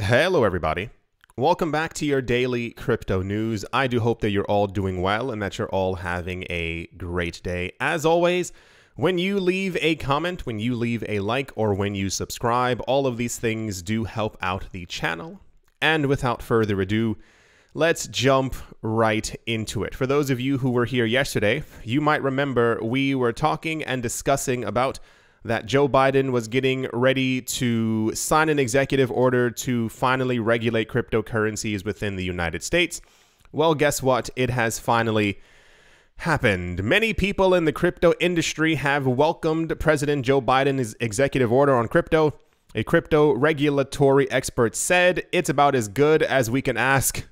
Hello, everybody. Welcome back to your daily crypto news. I do hope that you're all doing well and that you're all having a great day. As always, when you leave a comment, when you leave a like, or when you subscribe, all of these things do help out the channel. And without further ado, let's jump right into it. For those of you who were here yesterday, you might remember we were talking and discussing about that Joe Biden was getting ready to sign an executive order to finally regulate cryptocurrencies within the United States. Well, guess what? It has finally happened. Many people in the crypto industry have welcomed President Joe Biden's executive order on crypto. A crypto regulatory expert said it's about as good as we can ask.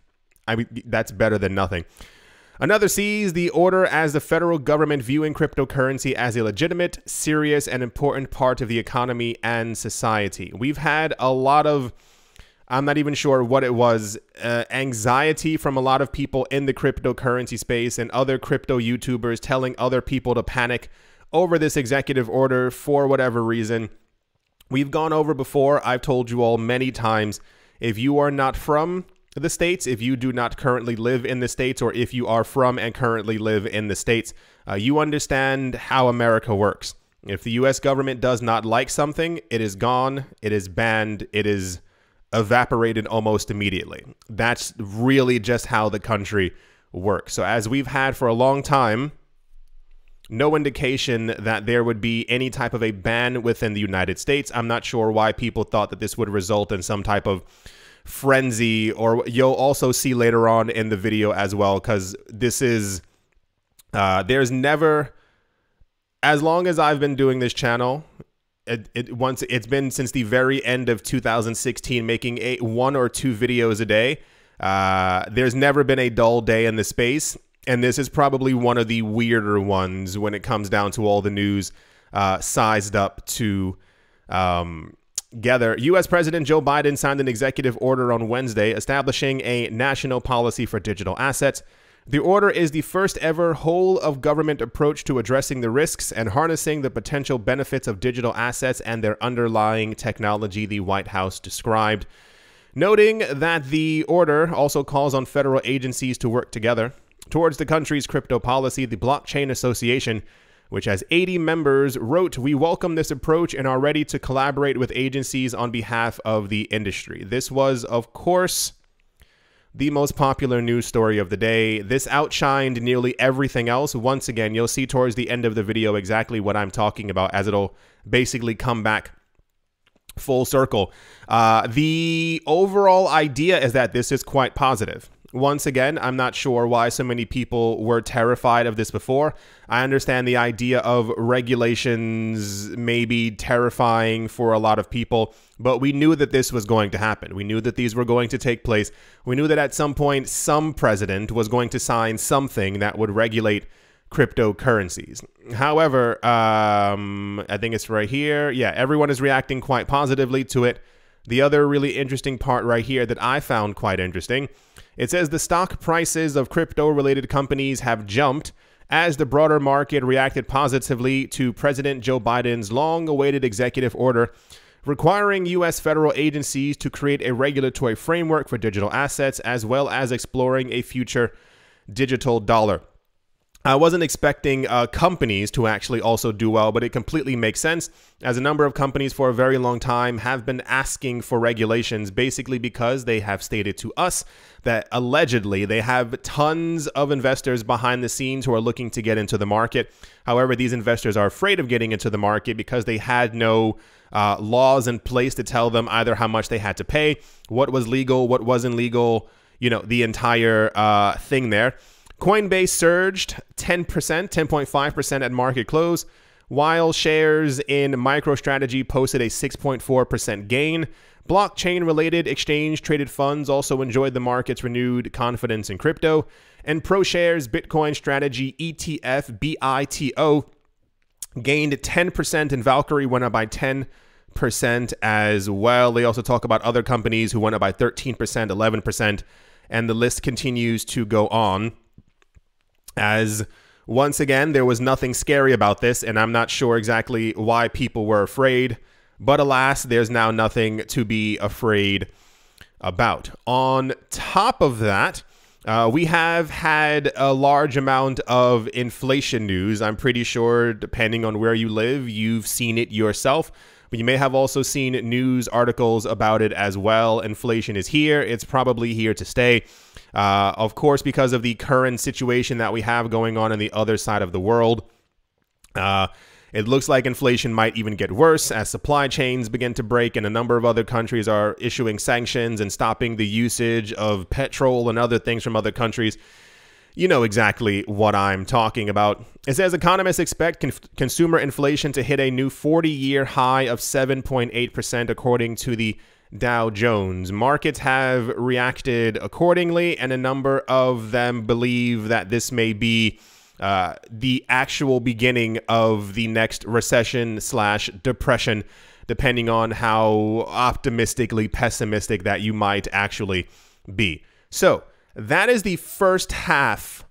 I mean, that's better than nothing. Another sees the order as the federal government viewing cryptocurrency as a legitimate, serious, and important part of the economy and society. We've had a lot of, I'm not even sure what it was, anxiety from a lot of people in the cryptocurrency space and other crypto YouTubers telling other people to panic over this executive order for whatever reason. We've gone over before. I've told you all many times, if you are not from the States, if you do not currently live in the States, or if you are from and currently live in the States, you understand how America works. If the US government does not like something, it is gone, it is banned, it is evaporated almost immediately. That's really just how the country works. So as we've had for a long time, no indication that there would be any type of a ban within the United States. I'm not sure why people thought that this would result in some type of frenzy, or you'll also see later on in the video as well, because this is there's never, as long as I've been doing this channel, it's been since the very end of 2016, making one or two videos a day. There's never been a dull day in the space, and this is probably one of the weirder ones when it comes down to all the news sized up to together. U.S. President Joe Biden signed an executive order on Wednesday establishing a national policy for digital assets. The order is the first ever whole-of-government approach to addressing the risks and harnessing the potential benefits of digital assets and their underlying technology, the White House described, noting that the order also calls on federal agencies to work together towards the country's crypto policy. The Blockchain Association, which has 80 members, wrote, "We welcome this approach and are ready to collaborate with agencies on behalf of the industry." This was, of course, the most popular news story of the day. This outshined nearly everything else. Once again, you'll see towards the end of the video exactly what I'm talking about, as it'll basically come back full circle. The overall idea is that this is quite positive. Once again, I'm not sure why so many people were terrified of this before. I understand the idea of regulations may be terrifying for a lot of people, but we knew that this was going to happen. We knew that these were going to take place. We knew that at some point, some president was going to sign something that would regulate cryptocurrencies. However, I think it's right here. Yeah, everyone is reacting quite positively to it. The other really interesting part right here that I found quite interesting, it says the stock prices of crypto-related companies have jumped as the broader market reacted positively to President Joe Biden's long-awaited executive order requiring U.S. federal agencies to create a regulatory framework for digital assets, as well as exploring a future digital dollar. I wasn't expecting companies to actually also do well, but it completely makes sense, as a number of companies for a very long time have been asking for regulations, basically because they have stated to us that allegedly they have tons of investors behind the scenes who are looking to get into the market. However, these investors are afraid of getting into the market because they had no laws in place to tell them either how much they had to pay, what was legal, what wasn't legal, you know, the entire thing there. Coinbase surged 10.5% at market close, while shares in MicroStrategy posted a 6.4% gain. Blockchain-related exchange-traded funds also enjoyed the market's renewed confidence in crypto, and ProShares Bitcoin Strategy ETF BITO gained 10%, and Valkyrie went up by 10% as well. They also talk about other companies who went up by 13%, 11%, and the list continues to go on. As once again, there was nothing scary about this, and I'm not sure exactly why people were afraid, but alas, there's now nothing to be afraid about. On top of that, we have had a large amount of inflation news. I'm pretty sure, depending on where you live, you've seen it yourself. But you may have also seen news articles about it as well. Inflation is here. It's probably here to stay. Of course, because of the current situation that we have going on the other side of the world. It looks like inflation might even get worse as supply chains begin to break, and a number of other countries are issuing sanctions and stopping the usage of petrol and other things from other countries. You know exactly what I'm talking about. It says economists expect consumer inflation to hit a new 40-year high of 7.8%, according to the Dow Jones. Markets have reacted accordingly, and a number of them believe that this may be the actual beginning of the next recession/depression, depending on how optimistically pessimistic that you might actually be. So that is the first half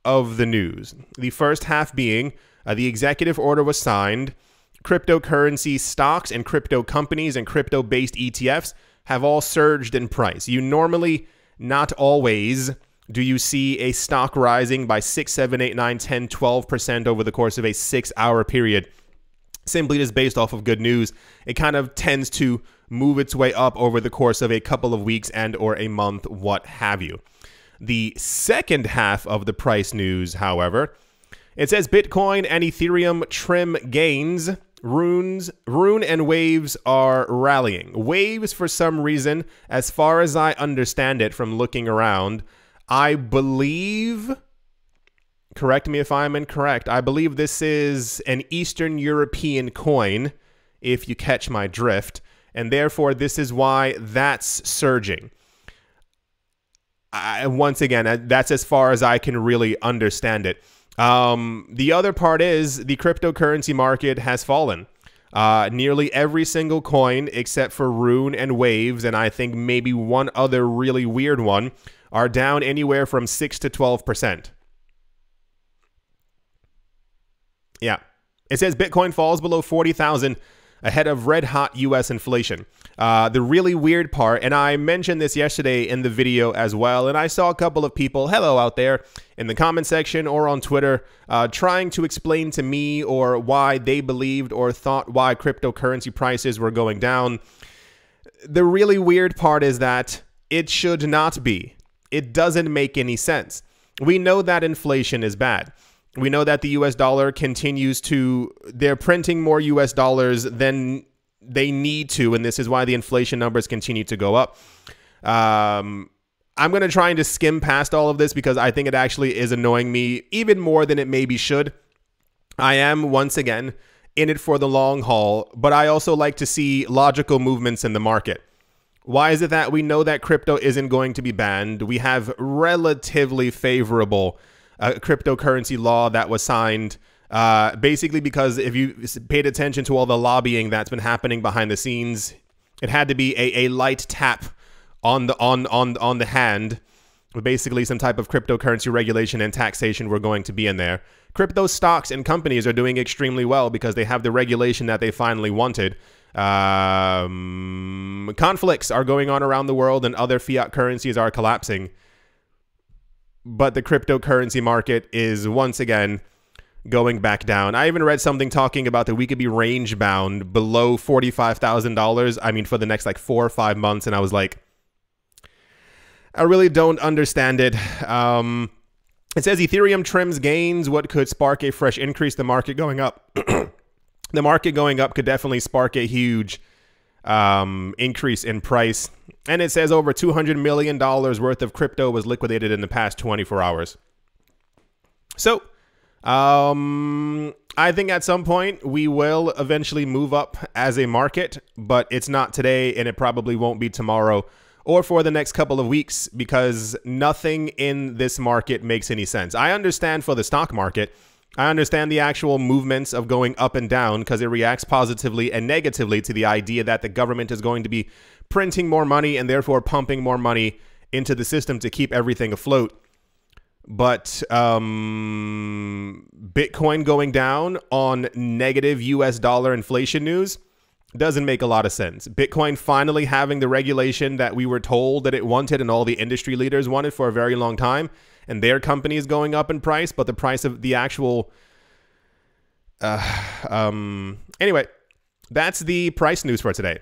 of the news. The first half being the executive order was signed. Cryptocurrency stocks and crypto companies and crypto-based ETFs have all surged in price. You normally, not always, do you see a stock rising by 6, 7, 8, 9, 10, 12% over the course of a 6-hour period, simply just based off of good news. It kind of tends to move its way up over the course of a couple of weeks and or a month, what have you. The second half of the price news, however, it says Bitcoin and Ethereum trim gains. Rune and Waves are rallying. Waves, for some reason, as far as I understand it from looking around, I believe, correct me if I'm incorrect, I believe this is an Eastern European coin, if you catch my drift, and therefore this is why that's surging. Once again, that's as far as I can really understand it. The other part is the cryptocurrency market has fallen. Nearly every single coin except for Rune and Waves, and I think maybe one other really weird one, are down anywhere from 6 to 12%. Yeah. It says Bitcoin falls below 40,000 ahead of red-hot U.S. inflation. The really weird part, and I mentioned this yesterday in the video as well, and I saw a couple of people, hello out there, in the comment section or on Twitter, trying to explain to me or why they believed or thought why cryptocurrency prices were going down. The really weird part is that it should not be. It doesn't make any sense. We know that inflation is bad. We know that the US dollar continues to, they're printing more US dollars than they need to, and this is why the inflation numbers continue to go up. I'm going to try and skim past all of this because I think it actually is annoying me even more than it maybe should. I am, once again, in it for the long haul, but I also like to see logical movements in the market. Why is it that we know that crypto isn't going to be banned? We have relatively favorable cryptocurrency law that was signed basically because if you paid attention to all the lobbying that's been happening behind the scenes, it had to be a light tap on the hand. Basically, some type of cryptocurrency regulation and taxation were going to be in there. Crypto stocks and companies are doing extremely well because they have the regulation that they finally wanted. Conflicts are going on around the world and other fiat currencies are collapsing. But the cryptocurrency market is once again going back down. I even read something talking about that we could be range bound below $45,000. I mean, for the next like 4 or 5 months. And I was like, I really don't understand it. It says Ethereum trims gains. What could spark a fresh increase? The market going up. The market going up could definitely spark a huge increase in price. And it says over $200 million worth of crypto was liquidated in the past 24 hours. So I think at some point we will eventually move up as a market, but it's not today and it probably won't be tomorrow or for the next couple of weeks because nothing in this market makes any sense. I understand for the stock market. I understand the actual movements of going up and down because it reacts positively and negatively to the idea that the government is going to be printing more money and therefore pumping more money into the system to keep everything afloat. But Bitcoin going down on negative US dollar inflation news, Doesn't make a lot of sense. Bitcoin finally having the regulation that we were told that it wanted and all the industry leaders wanted for a very long time, and their company is going up in price, but the price of the actual... Anyway, that's the price news for today.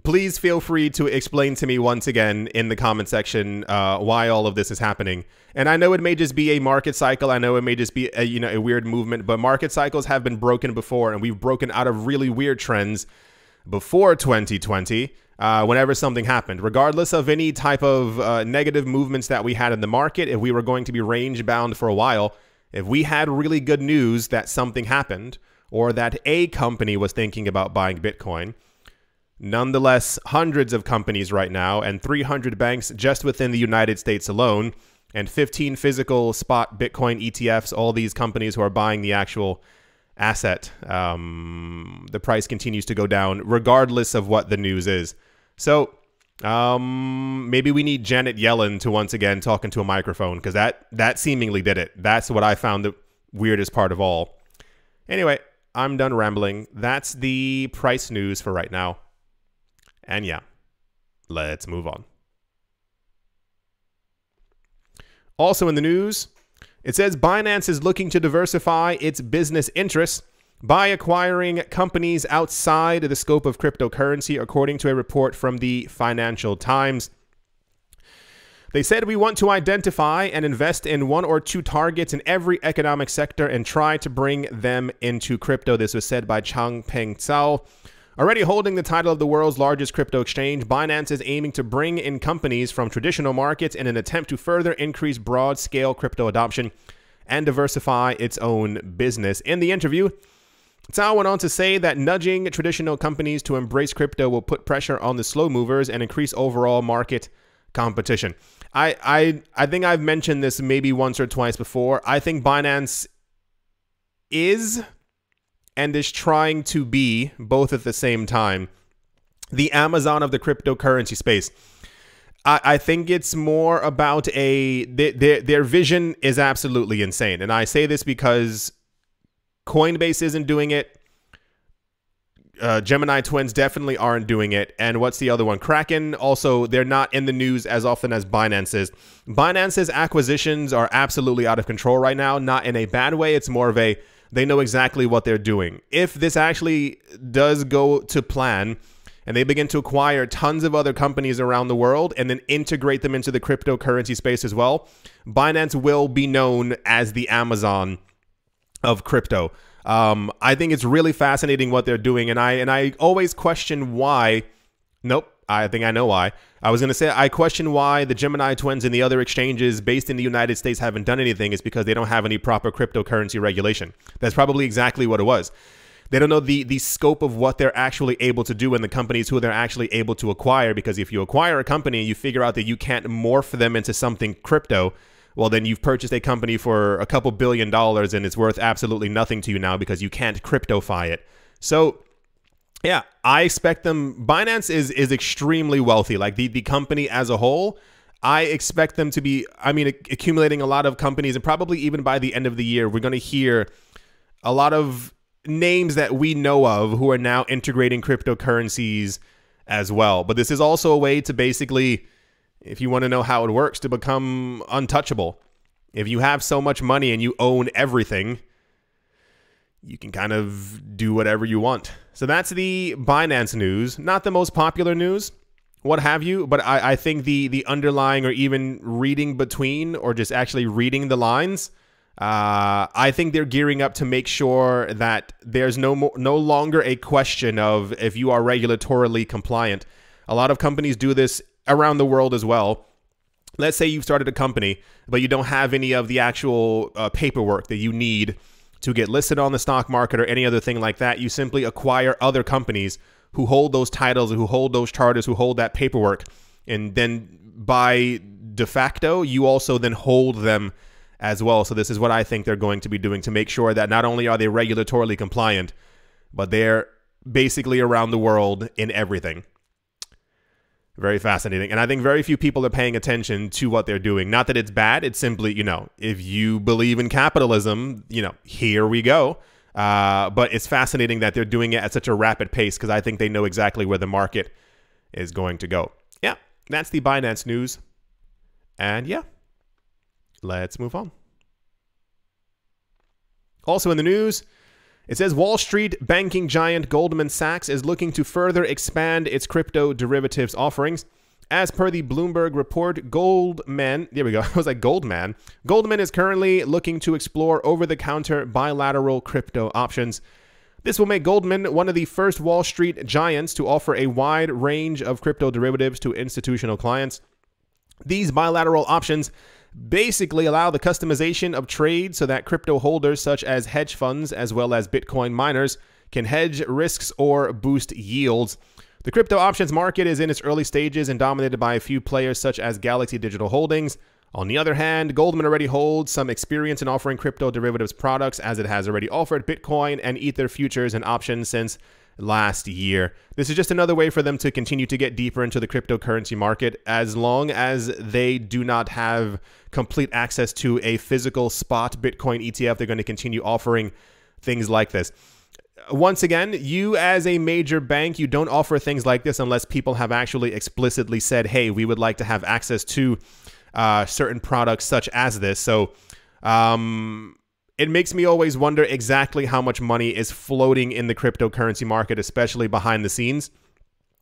Please feel free to explain to me once again in the comment section why all of this is happening. And I know it may just be a market cycle. I know it may just be a weird movement, but market cycles have been broken before, and we've broken out of really weird trends before 2020 whenever something happened. Regardless of any type of negative movements that we had in the market, if we were going to be range bound for a while, if we had really good news that something happened or that a company was thinking about buying Bitcoin, nonetheless, hundreds of companies right now and 300 banks just within the United States alone and 15 physical spot Bitcoin ETFs, all these companies who are buying the actual asset, the price continues to go down regardless of what the news is. So maybe we need Janet Yellen to once again talk into a microphone, because that seemingly did it. That's what I found the weirdest part of all. Anyway, I'm done rambling. That's the price news for right now. And yeah, let's move on. Also in the news, it says Binance is looking to diversify its business interests by acquiring companies outside of the scope of cryptocurrency, according to a report from the Financial Times. They said, we want to identify and invest in one or two targets in every economic sector and try to bring them into crypto. This was said by Changpeng Zhao. Already holding the title of the world's largest crypto exchange, Binance is aiming to bring in companies from traditional markets in an attempt to further increase broad-scale crypto adoption and diversify its own business. In the interview, Zhao went on to say that nudging traditional companies to embrace crypto will put pressure on the slow movers and increase overall market competition. I think I've mentioned this maybe once or twice before. I think Binance is and is trying to be, both at the same time, the Amazon of the cryptocurrency space. I think it's more about their vision is absolutely insane. And I say this because Coinbase isn't doing it. Gemini Twins definitely aren't doing it. And what's the other one? Kraken. Also, they're not in the news as often as Binance is. Binance's acquisitions are absolutely out of control right now. Not in a bad way. It's more of a, they know exactly what they're doing. If this actually does go to plan and they begin to acquire tons of other companies around the world and then integrate them into the cryptocurrency space as well, Binance will be known as the Amazon of crypto. I think it's really fascinating what they're doing, and I always question why. Nope, I think I know why. I was going to say I question why the Gemini Twins and the other exchanges based in the United States haven't done anything. Is because they don't have any proper cryptocurrency regulation. That's probably exactly what it was. They don't know the scope of what they're actually able to do and the companies who they're actually able to acquire, because if you acquire a company and you figure out that you can't morph them into something crypto, well, then you've purchased a company for a couple $1 billion and it's worth absolutely nothing to you now because you can't cryptofy it. So yeah, I expect them. Binance is extremely wealthy. Like the company as a whole, I expect them to be, accumulating a lot of companies, and probably even by the end of the year, we're going to hear a lot of names that we know of who are now integrating cryptocurrencies as well. But this is also a way to basically, if you want to know how it works, to become untouchable. If you have so much money and you own everything, you can kind of do whatever you want. So that's the Binance news. Not the most popular news, what have you, but I think the underlying, or even reading between, or just actually reading the lines, I think they're gearing up to make sure that there's no longer a question of if you are regulatorily compliant. A lot of companies do this around the world as well. Let's say you've started a company, but you don't have any of the actual paperwork that you need to get listed on the stock market or any other thing like that. You simply acquire other companies who hold those titles, who hold those charters, who hold that paperwork. And then by de facto, you also then hold them as well. So this is what I think they're going to be doing to make sure that not only are they regulatorily compliant, but they're basically around the world in everything. Very fascinating. And I think very few people are paying attention to what they're doing. Not that it's bad. It's simply, if you believe in capitalism, here we go. But it's fascinating that they're doing it at such a rapid pace because I think they know exactly where the market is going to go. Yeah, that's the Binance news. And yeah, let's move on. Also in the news, it says Wall Street banking giant Goldman Sachs is looking to further expand its crypto derivatives offerings. As per the Bloomberg report, Goldman is currently looking to explore over-the-counter bilateral crypto options. This will make Goldman one of the first Wall Street giants to offer a wide range of crypto derivatives to institutional clients. These bilateral options basically allow the customization of trades so that crypto holders such as hedge funds as well as Bitcoin miners can hedge risks or boost yields. The crypto options market is in its early stages and dominated by a few players such as Galaxy Digital Holdings. On the other hand, Goldman already holds some experience in offering crypto derivatives products as it has already offered Bitcoin and Ether futures and options since last year. This is just another way for them to continue to get deeper into the cryptocurrency market as long as they do not have complete access to a physical spot Bitcoin ETF. They're going to continue offering things like this. Once again, you as a major bank, you don't offer things like this unless people have actually explicitly said, hey, we would like to have access to certain products such as this. So it makes me always wonder exactly how much money is floating in the cryptocurrency market, especially behind the scenes,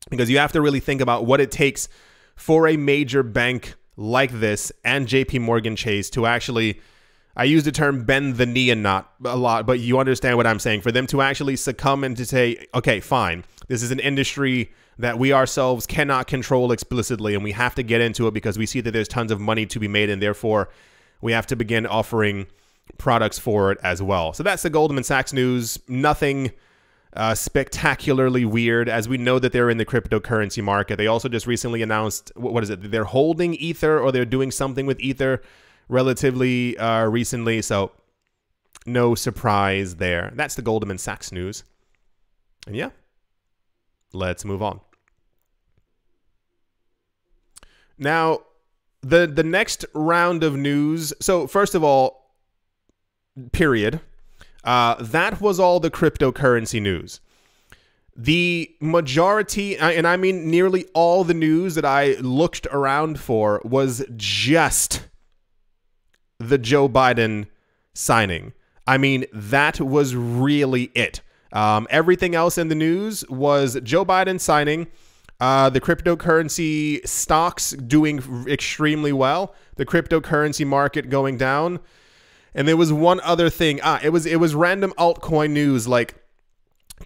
because you have to really think about what it takes for a major bank like this and JP Morgan Chase to actually, I use the term bend the knee and not a lot, but you understand what I'm saying, for them to actually succumb and to say, okay, fine, this is an industry that we ourselves cannot control explicitly, and we have to get into it because we see that there's tons of money to be made, and therefore we have to begin offering products for it as well. So that's the Goldman Sachs news. Nothing spectacularly weird, as we know that they're in the cryptocurrency market. They also just recently announced, what is it? They're holding Ether, or they're doing something with Ether relatively recently. So no surprise there. That's the Goldman Sachs news. And yeah, let's move on. Now, the next round of news. So first of all, period. That was all the cryptocurrency news. The majority, and I mean nearly all the news that I looked around for was just the Joe Biden signing. I mean, that was really it. Everything else in the news was Joe Biden signing, the cryptocurrency stocks doing extremely well, the cryptocurrency market going down. And there was one other thing. It was random altcoin news like,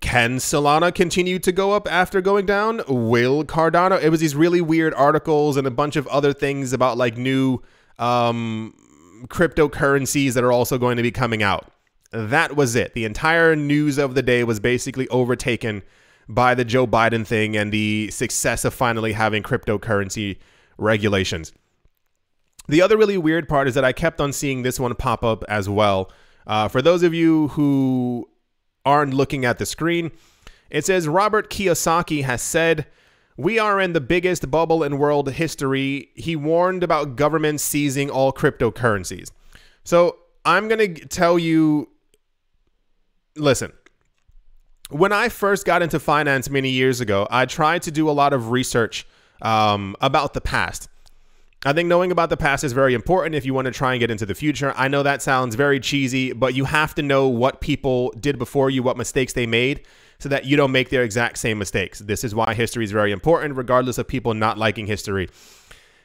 can Solana continue to go up after going down? Will Cardano? It was these really weird articles and a bunch of other things about like new cryptocurrencies that are also going to be coming out. That was it. The entire news of the day was basically overtaken by the Joe Biden thing and the success of finally having cryptocurrency regulations. The other really weird part is that I kept on seeing this one pop up as well. For those of you who aren't looking at the screen, it says Robert Kiyosaki has said, "We are in the biggest bubble in world history." He warned about governments seizing all cryptocurrencies. So I'm going to tell you, listen, when I first got into finance many years ago, I tried to do a lot of research about the past. I think knowing about the past is very important if you want to try and get into the future. I know that sounds very cheesy, but you have to know what people did before you, what mistakes they made, so that you don't make their exact same mistakes. This is why history is very important, regardless of people not liking history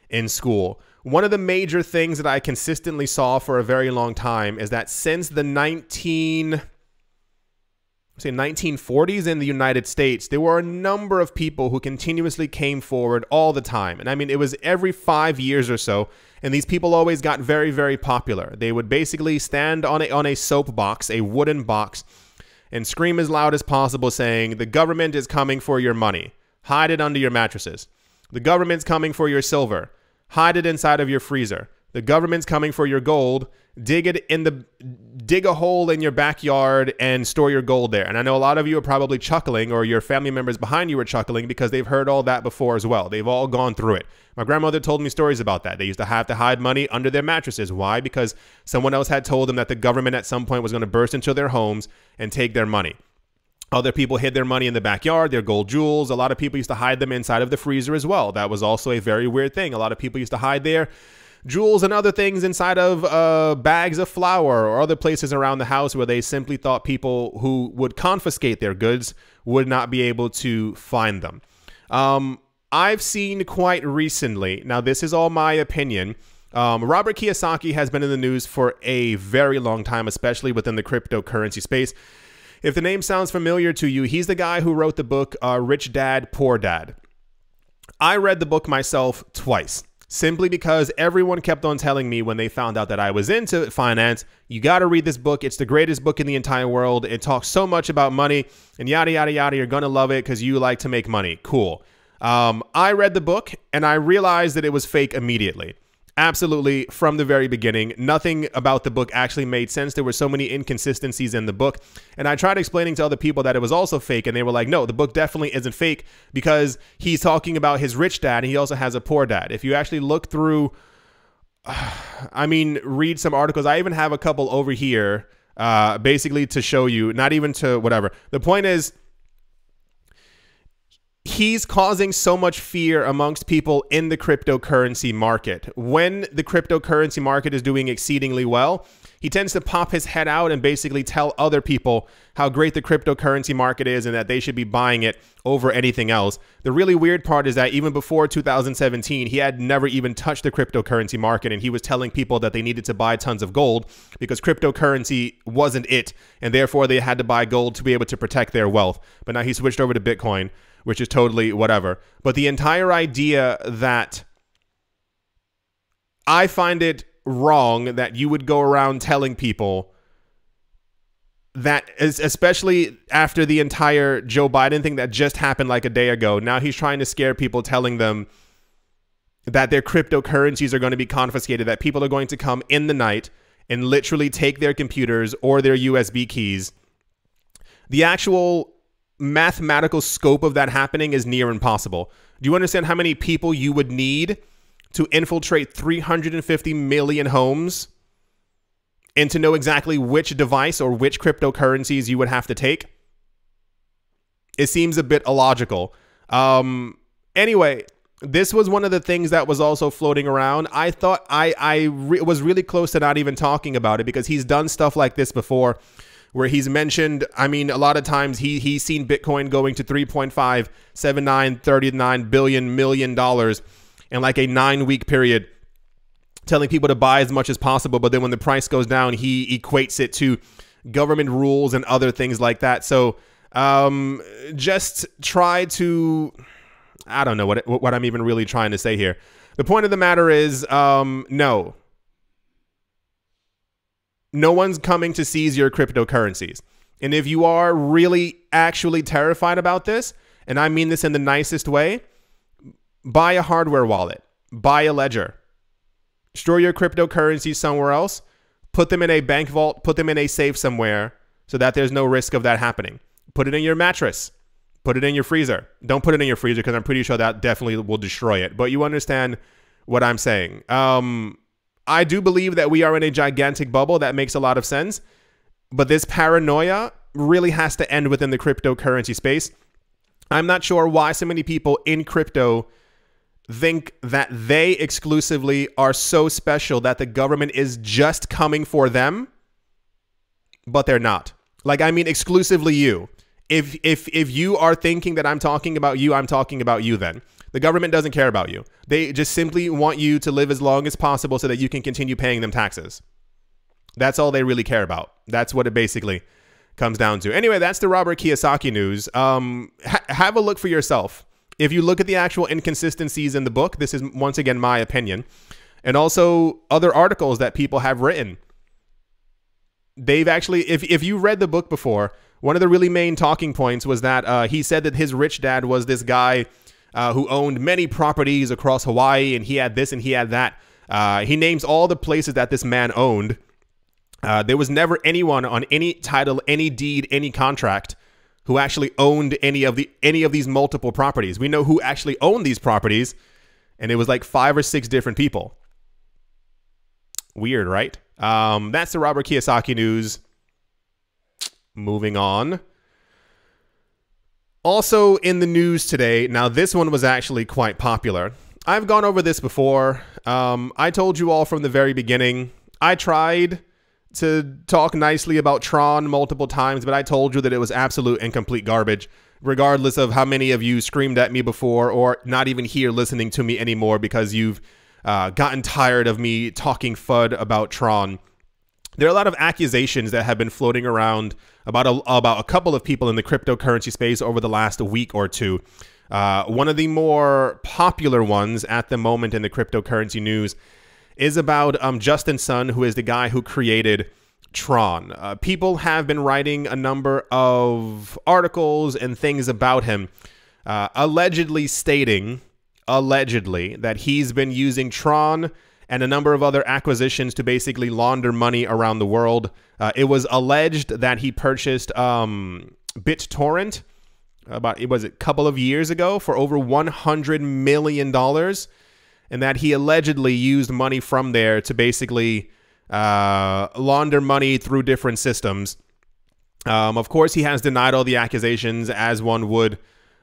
in school. One of the major things that I consistently saw for a very long time is that since the 1940s in the United States, there were a number of people who continuously came forward all the time. And I mean, it was every 5 years or so. And these people always got very, very popular. They would basically stand on a soapbox, a wooden box, and scream as loud as possible saying, the government is coming for your money. Hide it under your mattresses. The government's coming for your silver. Hide it inside of your freezer. The government's coming for your gold. Dig a hole in your backyard and store your gold there. And I know a lot of you are probably chuckling, or your family members behind you are chuckling, because they've heard all that before as well. They've all gone through it. My grandmother told me stories about that. They used to have to hide money under their mattresses. Why? Because someone else had told them that the government at some point was going to burst into their homes and take their money. Other people hid their money in the backyard, their gold jewels. A lot of people used to hide them inside of the freezer as well. That was also a very weird thing. A lot of people used to hide their jewels and other things inside of bags of flour or other places around the house, where they simply thought people who would confiscate their goods would not be able to find them. I've seen quite recently, now this is all my opinion, Robert Kiyosaki has been in the news for a very long time, especially within the cryptocurrency space. If the name sounds familiar to you, he's the guy who wrote the book Rich Dad, Poor Dad. I read the book myself twice, simply because everyone kept on telling me when they found out that I was into finance, you got to read this book. It's the greatest book in the entire world. It talks so much about money and yada, yada, yada. You're going to love it because you like to make money. Cool. I read the book and I realized that it was fake immediately. Absolutely, from the very beginning. Nothing about the book actually made sense. There were so many inconsistencies in the book. And I tried explaining to other people that it was also fake, and they were like, no, the book definitely isn't fake, because he's talking about his rich dad and he also has a poor dad. If you actually look through, read some articles. I even have a couple over here, basically to show you, not even to whatever. The point is, he's causing so much fear amongst people in the cryptocurrency market. When the cryptocurrency market is doing exceedingly well, he tends to pop his head out and basically tell other people how great the cryptocurrency market is and that they should be buying it over anything else. The really weird part is that even before 2017, he had never even touched the cryptocurrency market, and he was telling people that they needed to buy tons of gold because cryptocurrency wasn't it, and therefore they had to buy gold to be able to protect their wealth. But now he switched over to Bitcoin, which is totally whatever. But the entire idea that, I find it wrong that you would go around telling people that, especially after the entire Joe Biden thing that just happened like a day ago. Now he's trying to scare people, telling them that their cryptocurrencies are going to be confiscated, that people are going to come in the night and literally take their computers or their USB keys. The actual mathematical scope of that happening is near impossible. Do you understand how many people you would need to infiltrate 350 million homes and to know exactly which device or which cryptocurrencies you would have to take? It seems a bit illogical. Anyway, this was one of the things that was also floating around. I thought I was really close to not even talking about it, because he's done stuff like this before, where he's mentioned, a lot of times he's seen Bitcoin going to $3.57939 million in like a 9-week period, telling people to buy as much as possible. But then when the price goes down, he equates it to government rules and other things like that. So just try to, I don't know what I'm even really trying to say here. The point of the matter is, no one's coming to seize your cryptocurrencies. And if you are really actually terrified about this, and I mean this in the nicest way, buy a hardware wallet, buy a ledger, store your cryptocurrencies somewhere else, put them in a bank vault, put them in a safe somewhere so that there's no risk of that happening. Put it in your mattress, put it in your freezer. Don't put it in your freezer, because I'm pretty sure that definitely will destroy it. But you understand what I'm saying. I do believe that we are in a gigantic bubble. That makes a lot of sense. But this paranoia really has to end within the cryptocurrency space. I'm not sure why so many people in crypto think that they exclusively are so special that the government is just coming for them, but they're not. Like, exclusively you. If you are thinking that I'm talking about you, I'm talking about you then. The government doesn't care about you. They just simply want you to live as long as possible so that you can continue paying them taxes. That's all they really care about. That's what it basically comes down to. Anyway, that's the Robert Kiyosaki news. Have a look for yourself. If you look at the actual inconsistencies in the book, this is once again my opinion, and also other articles that people have written. They've actually, if you read the book before, one of the really main talking points was that he said that his rich dad was this guy who owned many properties across Hawaii, and he had this and he had that. He names all the places that this man owned. There was never anyone on any title, any deed, any contract who actually owned any of these multiple properties. We know who actually owned these properties, and it was like 5 or 6 different people. Weird, right? That's the Robert Kiyosaki news. Moving on. Also in the news today, now this one was actually quite popular. I've gone over this before. I told you all from the very beginning, I tried to talk nicely about Tron multiple times, but I told you that it was absolute and complete garbage, regardless of how many of you screamed at me before or not even here listening to me anymore because you've gotten tired of me talking FUD about Tron. There are a lot of accusations that have been floating around about a couple of people in the cryptocurrency space over the last week or two. One of the more popular ones at the moment in the cryptocurrency news is about Justin Sun, who is the guy who created Tron. People have been writing a number of articles and things about him, allegedly stating that he's been using Tron and a number of other acquisitions to basically launder money around the world. It was alleged that he purchased BitTorrent was a couple of years ago for over $100 million, and that he allegedly used money from there to basically launder money through different systems. Of course, he has denied all the accusations, as one would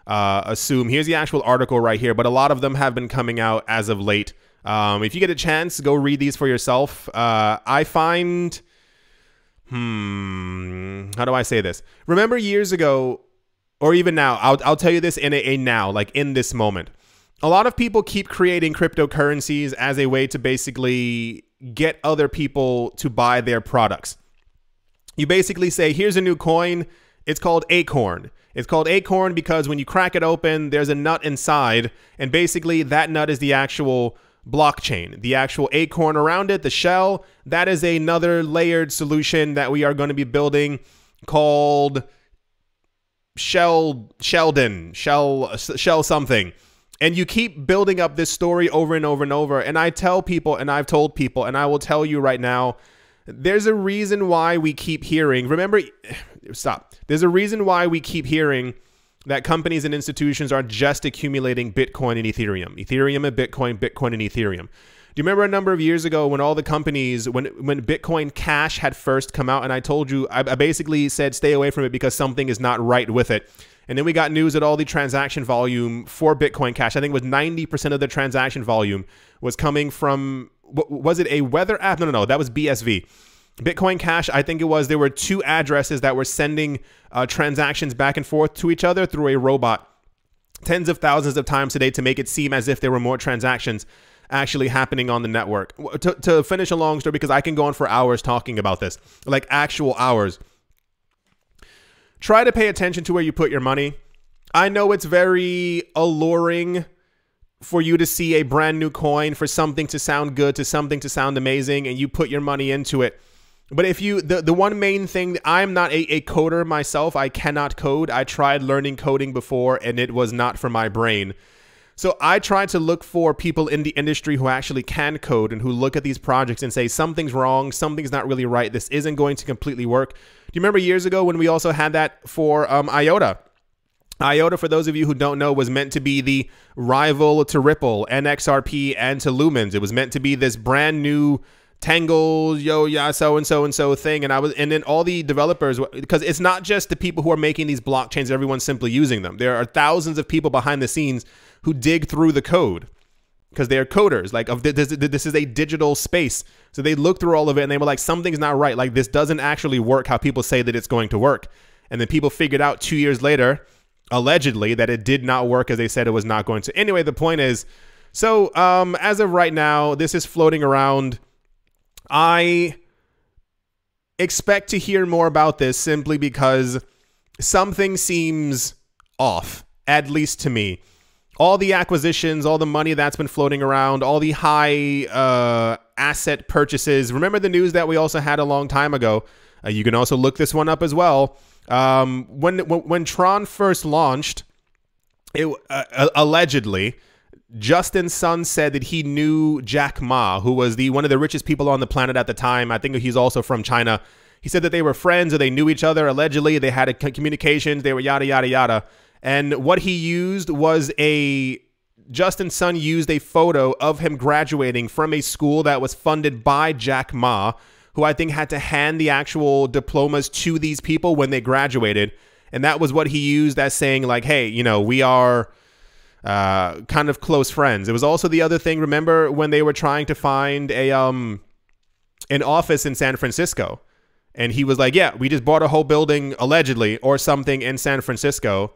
assume. Here's the actual article right here, but a lot of them have been coming out as of late. If you get a chance, go read these for yourself. I find, how do I say this? Remember years ago, or even now, I'll tell you this in a now, like in this moment. A lot of people keep creating cryptocurrencies as a way to basically get other people to buy their products. You basically say, here's a new coin. It's called Acorn. It's called Acorn because when you crack it open, there's a nut inside. And basically that nut is the actual blockchain, the actual acorn around it, the shell. That is another layered solution that we are going to be building called shell something. And you keep building up this story over and over and over. And I tell people, and I've told people, and I will tell you right now, there's a reason why we keep hearing, there's a reason why we keep hearing that companies and institutions are just accumulating Bitcoin and Ethereum. Ethereum and Bitcoin, Bitcoin and Ethereum. Do you remember a number of years ago when all the companies, when Bitcoin Cash had first come out, and I told you, I basically said stay away from it because something is not right with it. And then we got news that all the transaction volume for Bitcoin Cash, I think it was 90% of the transaction volume was coming from, was it a weather app? No, that was BSV. Bitcoin Cash, I think it was, there were 2 addresses that were sending transactions back and forth to each other through a robot tens of thousands of times a day to make it seem as if there were more transactions actually happening on the network. To finish a long story, because I can go on for hours talking about this, like actual hours. Try to pay attention to where you put your money. I know it's very alluring for you to see a brand new coin, for something to sound good, to something to sound amazing, and you put your money into it. But if you, the one main thing, I'm not a coder myself. I cannot code. I tried learning coding before and it was not for my brain. So I try to look for people in the industry who actually can code and who look at these projects and say, something's wrong, something's not really right, this isn't going to completely work. Do you remember years ago when we also had that for IOTA? IOTA, for those of you who don't know, was meant to be the rival to Ripple, NXRP, and to Lumens. It was meant to be this brand new Tangle, so-and-so thing. And then all the developers, because it's not just the people who are making these blockchains, everyone's simply using them. There are thousands of people behind the scenes who dig through the code because they are coders. Like, this is a digital space. So they look through all of it and they were like, something's not right. Like, this doesn't actually work how people say that it's going to work. And then people figured out 2 years later, allegedly, that it did not work as they said it was not going to. Anyway, the point is, so as of right now, this is floating around. I expect to hear more about this simply because something seems off, at least to me. All the acquisitions, all the money that's been floating around, all the high asset purchases. Remember the news that we also had a long time ago? You can also look this one up as well. When Tron first launched, it allegedly, Justin Sun said that he knew Jack Ma, who was one of the richest people on the planet at the time. I think he's also from China. He said that they were friends or they knew each other. Allegedly, they had communications. They were yada, yada, yada. And what he used was Justin Sun used a photo of him graduating from a school that was funded by Jack Ma, who I think had to hand the actual diplomas to these people when they graduated. And that was what he used as saying, like, hey, you know, we are kind of close friends. It was also the other thing. Remember when they were trying to find an office in San Francisco? And he was like, yeah, we just bought a whole building, allegedly, or something in San Francisco.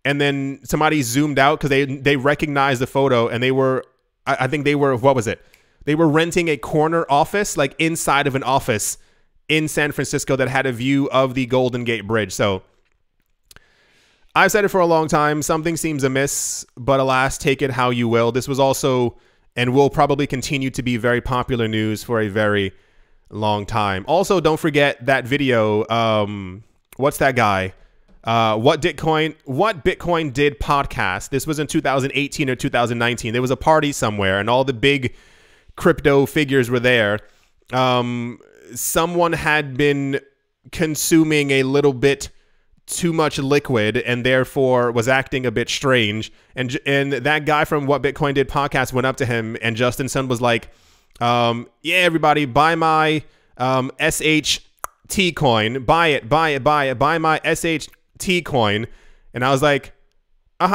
And then somebody zoomed out because they recognized the photo, and they were, I think they were, what was it? They were renting a corner office, like inside of an office in San Francisco that had a view of the Golden Gate Bridge. So I've said it for a long time. Something seems amiss, but alas, take it how you will. This was also, and will probably continue to be, very popular news for a very long time. Also, don't forget that video. What's that guy? What Bitcoin Did podcast. This was in 2018 or 2019. There was a party somewhere, and all the big crypto figures were there. Someone had been consuming a little bit too much liquid and therefore was acting a bit strange. And that guy from What Bitcoin Did podcast went up to him, and Justin Sun was like, yeah, everybody buy my SHT coin, buy it, buy my SHT coin. And I was like,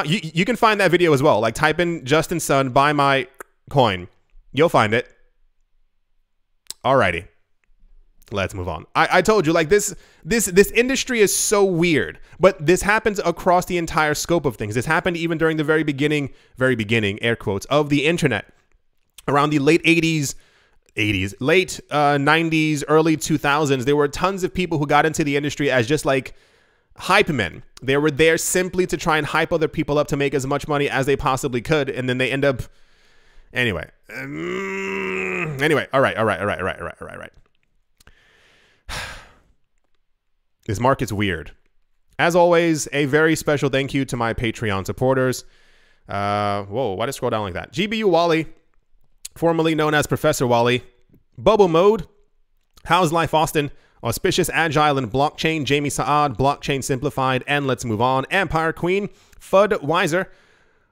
you can find that video as well. Like, type in Justin Sun, buy my coin. You'll find it. Alrighty. Let's move on. I told you, like, this industry is so weird, but this happens across the entire scope of things. This happened even during the very beginning, air quotes, of the internet. Around the late 90s, early 2000s, there were tons of people who got into the industry as just like hype men. They were there simply to try and hype other people up to make as much money as they possibly could. And then they end up, anyway, all right. This market's weird. As always, a very special thank you to my Patreon supporters. Whoa, why did it scroll down like that? GBU Wally, formerly known as Professor Wally, Bubble Mode, How's Life Austin, Auspicious Agile and Blockchain, Jamie Saad, Blockchain Simplified, and Let's Move On, Empire Queen, Fud Weiser,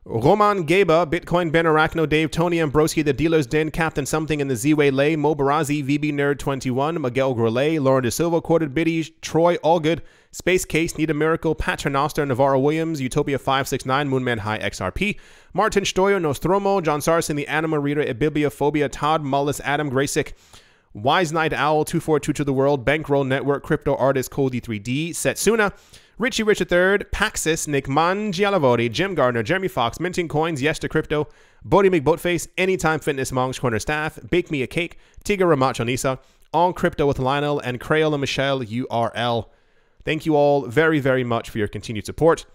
Roman Geba, Bitcoin Ben Arachno, Dave, Tony Ambroski, The Dealer's Den, Captain Something in the Z-Way Lay, Mo Barazi, VB Nerd 21, Miguel Grolet, Lauren De Silva, Quoted Biddy, Troy Allgood, Space Case, Need a Miracle, Paternoster, Navarro Williams, Utopia 569, Moonman High XRP, Martin Stoyo, Nostromo, John Sarson, The Anima Reader, Ibibliophobia, Todd Mullis, Adam Graysick, Wise Night Owl, 242 to the World, Bankroll Network, Crypto Artist, Cody 3D, Setsuna, Richie Rich III, Paxis, Nick Mangialavori, Jim Gardner, Jeremy Fox, Minting Coins, Yes to Crypto, Bodie McBoatface, Anytime Fitness, Monks Corner Staff, Bake Me a Cake, Tiga Ramacho Nisa, On Crypto with Lionel, and Crayola Michelle URL. Thank you all very, very much for your continued support.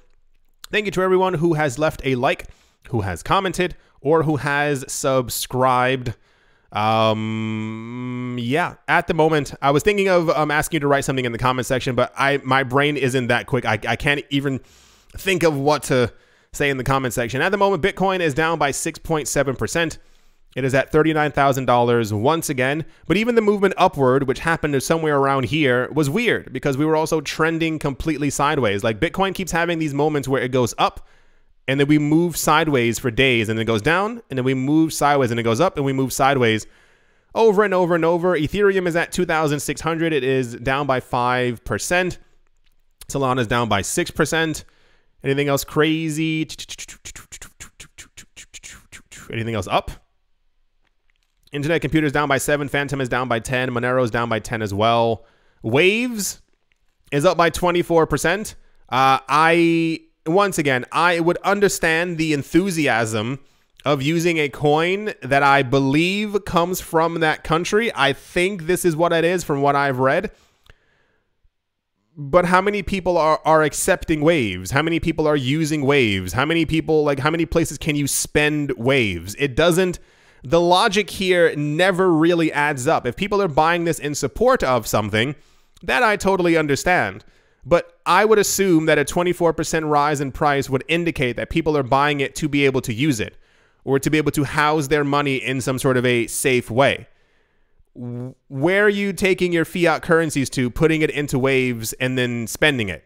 Thank you to everyone who has left a like, who has commented, or who has subscribed. Yeah, at the moment, I was thinking of asking you to write something in the comment section, but my brain isn't that quick. I can't even think of what to say in the comment section. At the moment, Bitcoin is down by 6.7%. It is at $39,000 once again. But even the movement upward, which happened somewhere around here, was weird because we were also trending completely sideways. Like, Bitcoin keeps having these moments where it goes up and then we move sideways for days, and then it goes down, and then we move sideways, and it goes up, and we move sideways over and over and over. Ethereum is at 2,600. It is down by 5%. Solana is down by 6%. Anything else crazy? Anything else up? Internet Computer is down by 7. Phantom is down by 10. Monero is down by 10 as well. Waves is up by 24%. Once again, I would understand the enthusiasm of using a coin that I believe comes from that country. I think this is what it is from what I've read. But how many people are accepting waves? How many people are using waves? How many people, like, how many places can you spend waves? It doesn't, the logic here never really adds up. If people are buying this in support of something, that I totally understand. But I would assume that a 24% rise in price would indicate that people are buying it to be able to use it. or to be able to house their money in some sort of a safe way. Where are you taking your fiat currencies to, putting it into waves and then spending it?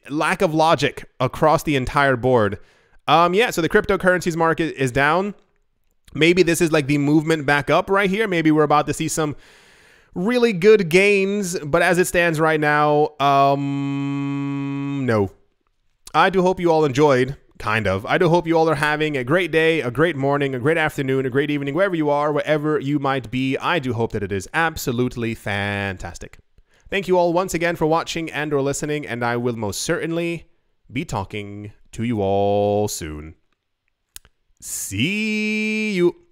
Lack of logic across the entire board. Yeah, so the cryptocurrencies market is down. Maybe this is like the movement back up right here. Maybe we're about to see some really good gains, but as it stands right now, no. I do hope you all enjoyed. Kind of. I do hope you all are having a great day, a great morning, a great afternoon, a great evening, wherever you are, wherever you might be. I do hope that it is absolutely fantastic. Thank you all once again for watching and or listening, and I will most certainly be talking to you all soon. See you.